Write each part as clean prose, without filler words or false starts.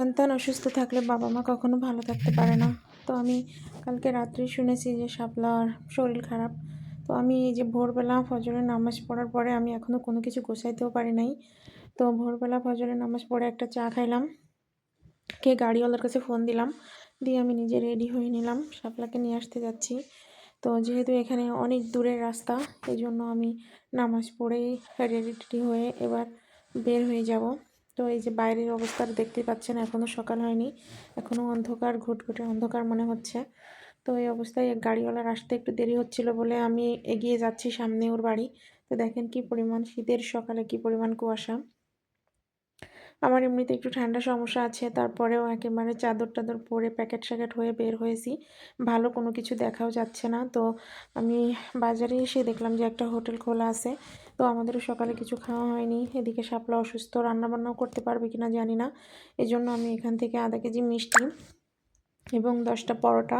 সন্তান অসুস্থ থাকলে বাবা মা কখনো ভালো থাকতে পারে না। তো আমি কালকে রাত্রেই শুনেছি যে শাপলার শরীর খারাপ। তো আমি এই যে ভোরবেলা ফজরের নামাজ পড়ার পরে আমি এখনও কোনো কিছু গোছাইতেও পারি নাই। তো ভোরবেলা ফজরের নামাজ পড়ে একটা চা খাইলাম, খেয়ে গাড়িওয়ালার কাছে ফোন দিলাম, দিয়ে আমি নিজে রেডি হয়ে নিলাম, শাপলাকে নিয়ে আসতে যাচ্ছি। তো যেহেতু এখানে অনেক দূরের রাস্তা, এই জন্য আমি নামাজ পড়েই রেডি টেডি হয়ে এবার বের হয়ে যাব। তো এই যে বাইরের অবস্থা দেখতেই পাচ্ছেন, এখনও সকাল হয়নি, এখনও অন্ধকার, ঘুটঘুটে অন্ধকার মনে হচ্ছে। তো এই অবস্থায় গাড়িওয়ালার আসতে একটু দেরি হচ্ছিল বলে আমি এগিয়ে যাচ্ছি সামনে ওর বাড়ি। তো দেখেন কি পরিমাণ শীতের সকালে কি পরিমাণ কুয়াশা। আমার এমনিতে একটু ঠান্ডা সমস্যা আছে, তারপরেও একেবারে চাদর টাদর পরে প্যাকেট স্যাকেট হয়ে বের হয়েছি, ভালো কোনো কিছু দেখাও যাচ্ছে না। তো আমি বাজারে এসে দেখলাম যে একটা হোটেল খোলা আছে। তো আমাদেরও সকালে কিছু খাওয়া হয়নি, এদিকে শাপলা অসুস্থ, রান্নাবান্নাও করতে পারবে কিনা জানি না। এই জন্য আমি এখান থেকে আধা কেজি মিষ্টি এবং 10টা পরোটা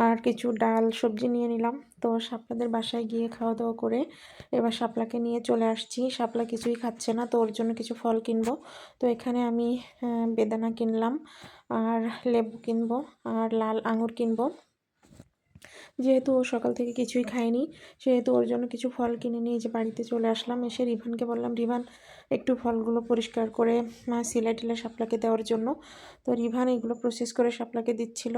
আর কিছু ডাল সবজি নিয়ে নিলাম। তো শাপলাদের বাসায় গিয়ে খাওয়া দাওয়া করে এবার শাপলাকে নিয়ে চলে আসছি। শাপলা কিছুই খাচ্ছে না, তো ওর জন্য কিছু ফল কিনবো। তো এখানে আমি বেদানা কিনলাম, আর লেবু কিনবো, আর লাল আঙুর কিনবো। যেহেতু ও সকাল থেকে কিছুই খায়নি, সেহেতু ওর জন্য কিছু ফল কিনে নিয়ে যে বাড়িতে চলে আসলাম। এসে রিভানকে বললাম, রিভান একটু ফলগুলো পরিষ্কার করে সিলাই টিলাই শাপলাকে দেওয়ার জন্য। তো রিভান এগুলো প্রসেস করে শাপলাকে দিচ্ছিল।